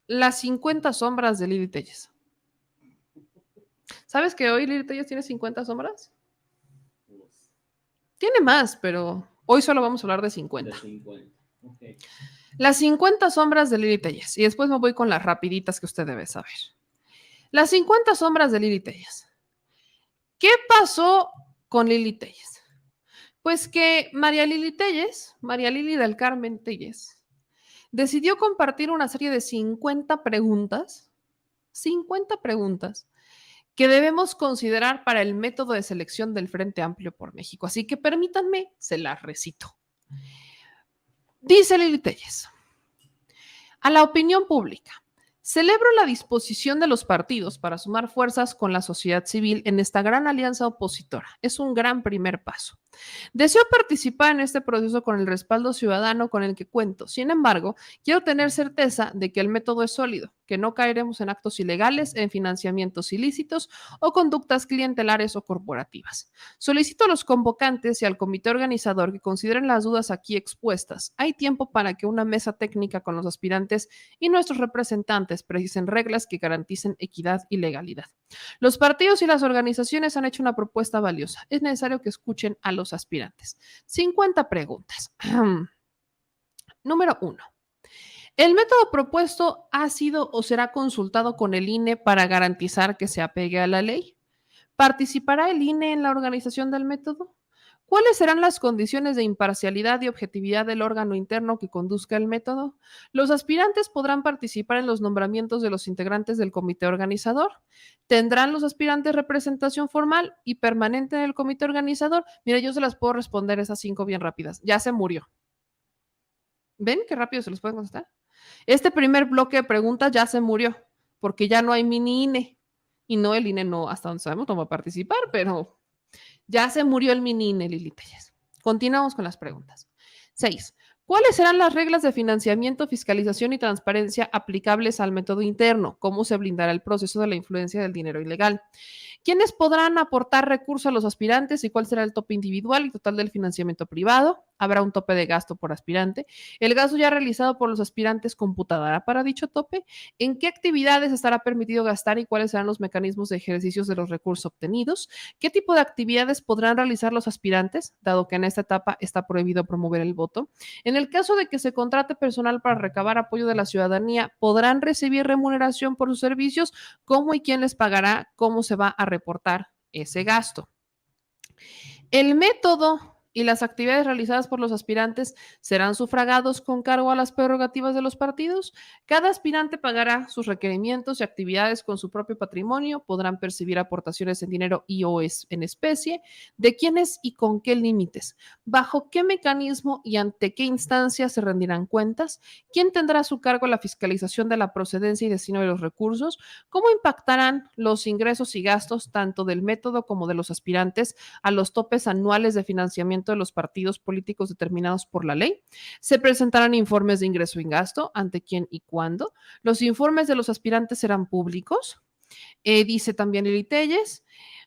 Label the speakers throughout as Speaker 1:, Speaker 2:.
Speaker 1: Las 50 sombras de Lili Telles. ¿Sabes que hoy Lili Telles tiene 50 sombras? Tiene más, pero hoy solo vamos a hablar de 50.
Speaker 2: De 50. Okay.
Speaker 1: Las 50 sombras de Lili Telles. Y después me voy con las rapiditas que usted debe saber. Las 50 sombras de Lili Telles. ¿Qué pasó con Lili Telles? Pues que María Lili Telles, María Lili del Carmen Telles, decidió compartir una serie de 50 preguntas que debemos considerar para el método de selección del Frente Amplio por México. Así que permítanme, se las recito. Dice Lili Telles, a la opinión pública, celebro la disposición de los partidos para sumar fuerzas con la sociedad civil en esta gran alianza opositora. Es un gran primer paso. Deseo participar en este proceso con el respaldo ciudadano con el que cuento. Sin embargo, quiero tener certeza de que el método es sólido, que no caeremos en actos ilegales, en financiamientos ilícitos o conductas clientelares o corporativas. Solicito a los convocantes y al comité organizador que consideren las dudas aquí expuestas. Hay tiempo para que una mesa técnica con los aspirantes y nuestros representantes precisen reglas que garanticen equidad y legalidad. Los partidos y las organizaciones han hecho una propuesta valiosa. Es necesario que escuchen a los aspirantes. 50 preguntas. Número 1. ¿El método propuesto ha sido o será consultado con el INE para garantizar que se apegue a la ley? ¿Participará el INE en la organización del método? ¿Cuáles serán las condiciones de imparcialidad y objetividad del órgano interno que conduzca el método? ¿Los aspirantes podrán participar en los nombramientos de los integrantes del comité organizador? ¿Tendrán los aspirantes representación formal y permanente en el comité organizador? Mira, yo se las puedo responder esas 5 bien rápidas. Ya se murió. ¿Ven qué rápido se los pueden contestar? Este primer bloque de preguntas ya se murió, porque ya no hay mini INE. Y no, el INE no, hasta donde sabemos, no va a participar, pero ya se murió el mini INE, Lili Telles. Continuamos con las preguntas. 6. ¿Cuáles serán las reglas de financiamiento, fiscalización y transparencia aplicables al método interno? ¿Cómo se blindará el proceso de la influencia del dinero ilegal? ¿Quiénes podrán aportar recursos a los aspirantes y cuál será el tope individual y total del financiamiento privado? Habrá un tope de gasto por aspirante. ¿El gasto ya realizado por los aspirantes computará para dicho tope? ¿En qué actividades estará permitido gastar y cuáles serán los mecanismos de ejercicios de los recursos obtenidos? ¿Qué tipo de actividades podrán realizar los aspirantes, dado que en esta etapa está prohibido promover el voto? En el caso de que se contrate personal para recabar apoyo de la ciudadanía, ¿podrán recibir remuneración por sus servicios? ¿Cómo y quién les pagará? ¿Cómo se va a reportar ese gasto? El método y las actividades realizadas por los aspirantes serán sufragados con cargo a las prerrogativas de los partidos. Cada aspirante pagará sus requerimientos y actividades con su propio patrimonio, podrán percibir aportaciones en dinero y o en especie. ¿De quiénes y con qué límites? ¿Bajo qué mecanismo y ante qué instancia se rendirán cuentas? ¿Quién tendrá a su cargo la fiscalización de la procedencia y destino de los recursos? ¿Cómo impactarán los ingresos y gastos tanto del método como de los aspirantes a los topes anuales de financiamiento de los partidos políticos determinados por la ley? Se presentarán informes de ingreso y gasto, ante quién y cuándo. Los informes de los aspirantes serán públicos. Dice también Lili Telles,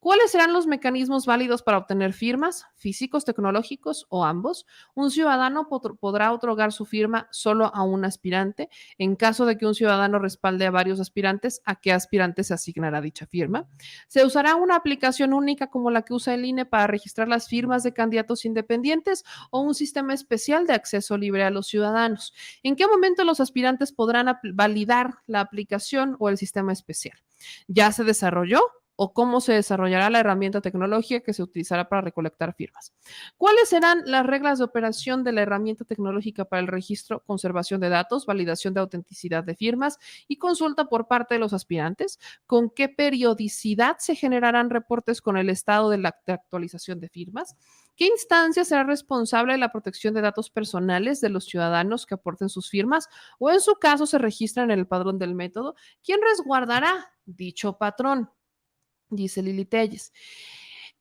Speaker 1: ¿cuáles serán los mecanismos válidos para obtener firmas, físicos, tecnológicos o ambos? Un ciudadano podrá otorgar su firma solo a un aspirante. En caso de que un ciudadano respalde a varios aspirantes, ¿a qué aspirante se asignará dicha firma? ¿Se usará una aplicación única como la que usa el INE para registrar las firmas de candidatos independientes o un sistema especial de acceso libre a los ciudadanos? ¿En qué momento los aspirantes podrán validar la aplicación o el sistema especial? ¿Ya se desarrolló? ¿O cómo se desarrollará la herramienta tecnológica que se utilizará para recolectar firmas? ¿Cuáles serán las reglas de operación de la herramienta tecnológica para el registro, conservación de datos, validación de autenticidad de firmas y consulta por parte de los aspirantes? ¿Con qué periodicidad se generarán reportes con el estado de la actualización de firmas? ¿Qué instancia será responsable de la protección de datos personales de los ciudadanos que aporten sus firmas o en su caso se registran en el padrón del método? ¿Quién resguardará dicho patrón? Dice Lili Telles.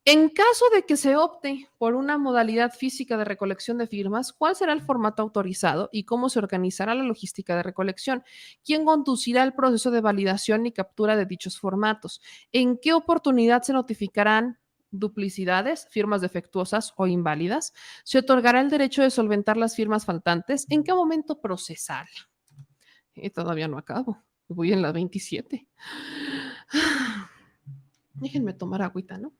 Speaker 1: En caso de que se opte por una modalidad física de recolección de firmas, ¿cuál será el formato autorizado y cómo se organizará la logística de recolección? ¿Quién conducirá el proceso de validación y captura de dichos formatos? ¿En qué oportunidad se notificarán duplicidades, firmas defectuosas o inválidas? ¿Se otorgará el derecho de solventar las firmas faltantes? ¿En qué momento procesar? y todavía no acabo. Voy en la 27. Déjenme tomar agüita, ¿no?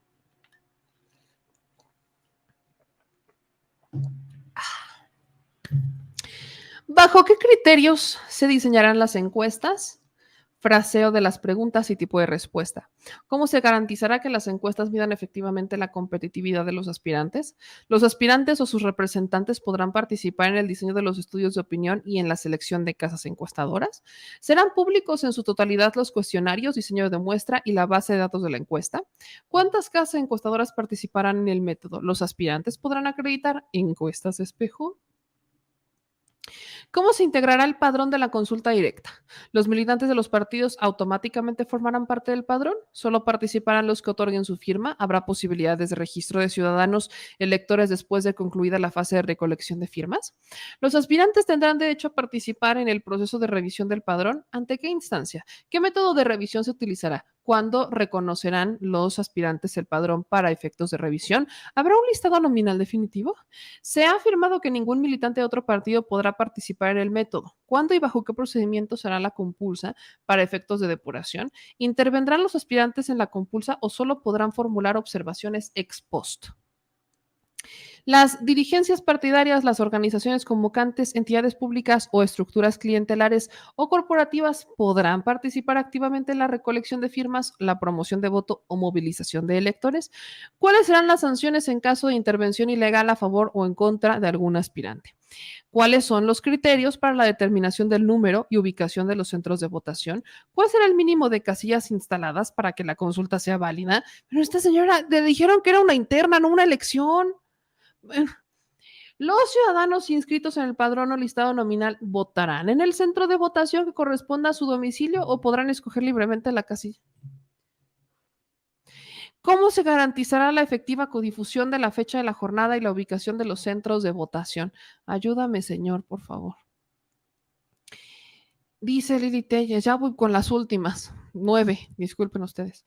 Speaker 1: ¿Bajo qué criterios se diseñarán las encuestas? Fraseo de las preguntas y tipo de respuesta. ¿Cómo se garantizará que las encuestas midan efectivamente la competitividad de los aspirantes? Los aspirantes o sus representantes podrán participar en el diseño de los estudios de opinión y en la selección de casas encuestadoras. ¿Serán públicos en su totalidad los cuestionarios, diseño de muestra y la base de datos de la encuesta? ¿Cuántas casas encuestadoras participarán en el método? ¿Los aspirantes podrán acreditar encuestas de espejo? ¿Cómo se integrará el padrón de la consulta directa? ¿Los militantes de los partidos automáticamente formarán parte del padrón? ¿Solo participarán los que otorguen su firma? ¿Habrá posibilidades de registro de ciudadanos electores después de concluida la fase de recolección de firmas? ¿Los aspirantes tendrán derecho a participar en el proceso de revisión del padrón? ¿Ante qué instancia? ¿Qué método de revisión se utilizará? ¿Cuándo reconocerán los aspirantes el padrón para efectos de revisión? ¿Habrá un listado nominal definitivo? Se ha afirmado que ningún militante de otro partido podrá participar en el método. ¿Cuándo y bajo qué procedimiento será la compulsa para efectos de depuración? ¿Intervendrán los aspirantes en la compulsa o solo podrán formular observaciones ex post? Las dirigencias partidarias, las organizaciones convocantes, entidades públicas o estructuras clientelares o corporativas podrán participar activamente en la recolección de firmas, la promoción de voto o movilización de electores. ¿Cuáles serán las sanciones en caso de intervención ilegal a favor o en contra de algún aspirante? ¿Cuáles son los criterios para la determinación del número y ubicación de los centros de votación? ¿Cuál será el mínimo de casillas instaladas para que la consulta sea válida? Pero esta señora le dijeron que era una interna, no una elección. Bueno, los ciudadanos inscritos en el padrón o listado nominal votarán en el centro de votación que corresponda a su domicilio o podrán escoger libremente la casilla. ¿Cómo se garantizará la efectiva codifusión de la fecha de la jornada y la ubicación de los centros de votación? Ayúdame, señor, por favor. Dice Lili Telles, ya voy con las últimas, 9, disculpen ustedes.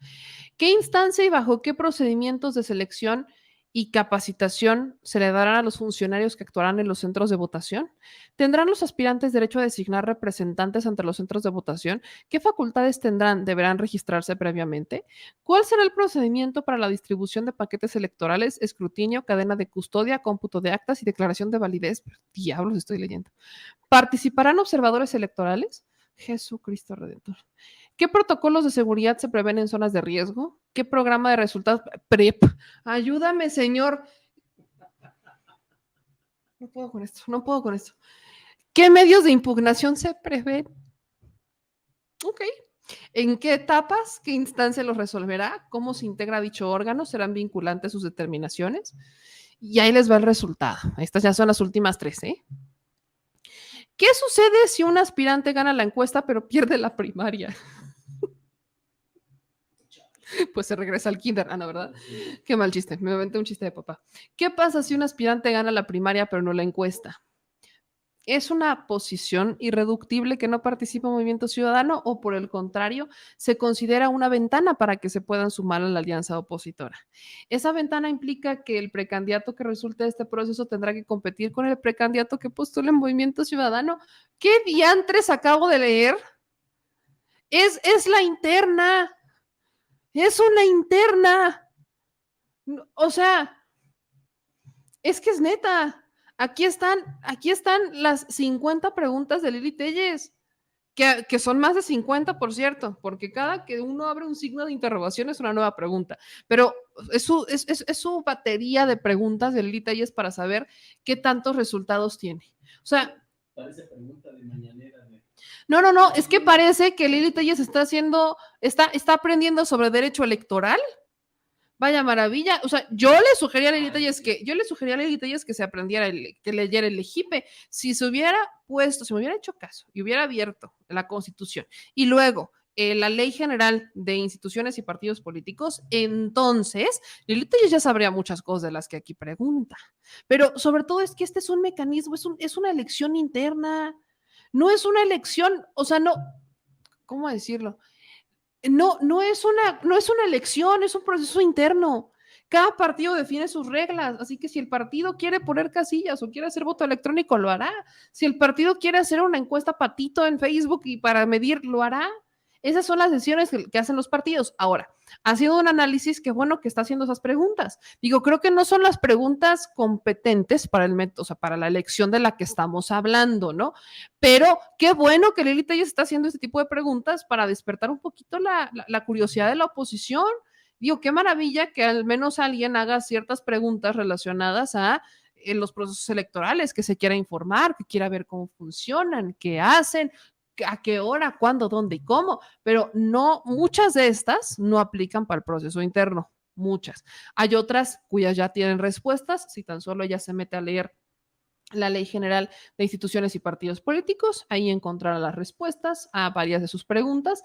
Speaker 1: ¿Qué instancia y bajo qué procedimientos de selección y capacitación se le darán a los funcionarios que actuarán en los centros de votación? ¿Tendrán los aspirantes derecho a designar representantes ante los centros de votación? ¿Qué facultades tendrán? ¿Deberán registrarse previamente? ¿Cuál será el procedimiento para la distribución de paquetes electorales, escrutinio, cadena de custodia, cómputo de actas y declaración de validez? Diablos, estoy leyendo. ¿Participarán observadores electorales? Jesucristo Redentor. ¿Qué protocolos de seguridad se prevén en zonas de riesgo? ¿Qué programa de resultados? PREP. Ayúdame, señor. No puedo con esto, no puedo con esto. ¿Qué medios de impugnación se prevén? Ok. ¿En qué etapas? ¿Qué instancia los resolverá? ¿Cómo se integra dicho órgano? ¿Serán vinculantes sus determinaciones? Y ahí les va el resultado. Estas ya son las últimas 3, ¿eh? ¿Qué sucede si un aspirante gana la encuesta pero pierde la primaria? Pues se regresa al kinder, Ana, ¿verdad? Qué mal chiste, me inventé un chiste de papá. ¿Qué pasa si un aspirante gana la primaria pero no la encuesta? ¿Es una posición irreductible que no participa en Movimiento Ciudadano o por el contrario se considera una ventana para que se puedan sumar a la alianza opositora? Esa ventana implica que el precandidato que resulte de este proceso tendrá que competir con el precandidato que postula en Movimiento Ciudadano. ¿Qué diantres acabo de leer? Es la interna. Es una interna. O sea, es que es neta. Aquí están las 50 preguntas de Lili Telles, que son más de 50, por cierto, porque cada que uno abre un signo de interrogación es una nueva pregunta. Pero es su batería de preguntas de Lili Telles para saber qué tantos resultados tiene. O sea, parece pregunta de mañanera. No, es que parece que Lili Telles está aprendiendo sobre derecho electoral. Vaya maravilla. O sea, yo le sugería a Lili Telles que se aprendiera, que leyera el EJIPE. Si se hubiera puesto, si me hubiera hecho caso y hubiera abierto la Constitución y luego la Ley General de Instituciones y Partidos Políticos, entonces Lili Telles ya sabría muchas cosas de las que aquí pregunta. Pero sobre todo es que este es un mecanismo, es una elección interna. No es una elección, o sea, no, ¿cómo decirlo? No es una elección, es un proceso interno. Cada partido define sus reglas, así que si el partido quiere poner casillas o quiere hacer voto electrónico, lo hará. Si el partido quiere hacer una encuesta patito en Facebook y para medir, lo hará. Esas son las decisiones que hacen los partidos. Ahora, ha sido un análisis que bueno que está haciendo esas preguntas. Digo, creo que no son las preguntas competentes para el método, o sea, para la elección de la que estamos hablando, ¿no? Pero qué bueno que Lili Telles está haciendo este tipo de preguntas para despertar un poquito la curiosidad de la oposición. Digo, qué maravilla que al menos alguien haga ciertas preguntas relacionadas a los procesos electorales, que se quiera informar, que quiera ver cómo funcionan, qué hacen, a qué hora, cuándo, dónde y cómo, pero no, muchas de estas no aplican para el proceso interno, muchas. Hay otras cuyas ya tienen respuestas, si tan solo ella se mete a leer la Ley General de Instituciones y Partidos Políticos, ahí encontrará las respuestas a varias de sus preguntas.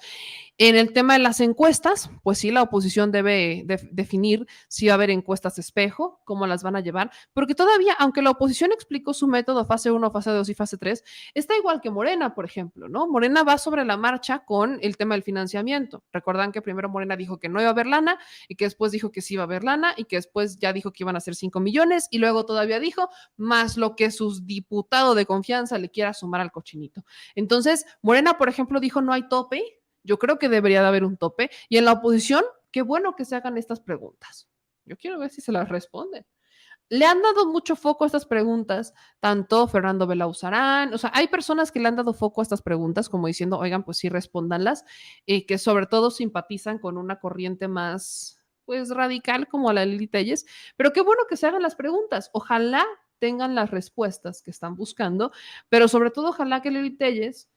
Speaker 1: En el tema de las encuestas, pues sí, la oposición debe definir si va a haber encuestas espejo, cómo las van a llevar, porque todavía, aunque la oposición explicó su método fase 1, fase 2 y fase 3, está igual que Morena, por ejemplo, ¿no? Morena va sobre la marcha con el tema del financiamiento. Recuerdan que primero Morena dijo que no iba a haber lana y que después dijo que sí iba a haber lana y que después ya dijo que iban a ser 5 millones y luego todavía dijo más lo que sus diputados de confianza le quiera sumar al cochinito. Entonces, Morena, por ejemplo, dijo no hay tope. Yo creo que debería de haber un tope. Y en la oposición, qué bueno que se hagan estas preguntas. Yo quiero ver si se las responden. Le han dado mucho foco a estas preguntas, tanto Fernando Belauzarán, o sea, hay personas que le han dado foco a estas preguntas, como diciendo, oigan, pues sí, respóndanlas, y que sobre todo simpatizan con una corriente más, pues, radical como la de Lili Telles, pero qué bueno que se hagan las preguntas. Ojalá tengan las respuestas que están buscando, pero sobre todo ojalá que Lili Telles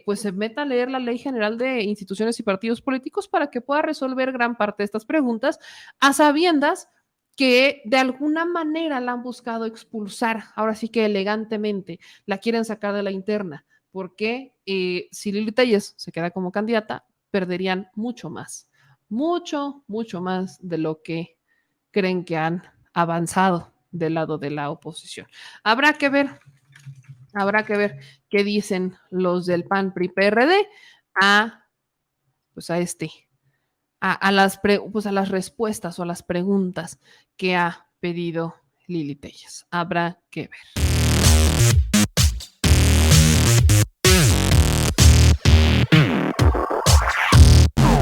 Speaker 1: pues se meta a leer la Ley General de Instituciones y Partidos Políticos para que pueda resolver gran parte de estas preguntas a sabiendas que de alguna manera la han buscado expulsar, ahora sí que elegantemente, la quieren sacar de la interna, porque si Lili Telles se queda como candidata, perderían mucho más de lo que creen que han avanzado del lado de la oposición. Habrá que ver, habrá que ver qué dicen los del PAN, PRI, PRD a, pues a este, pues a las respuestas o a las preguntas que ha pedido Lili Telles. Habrá que ver.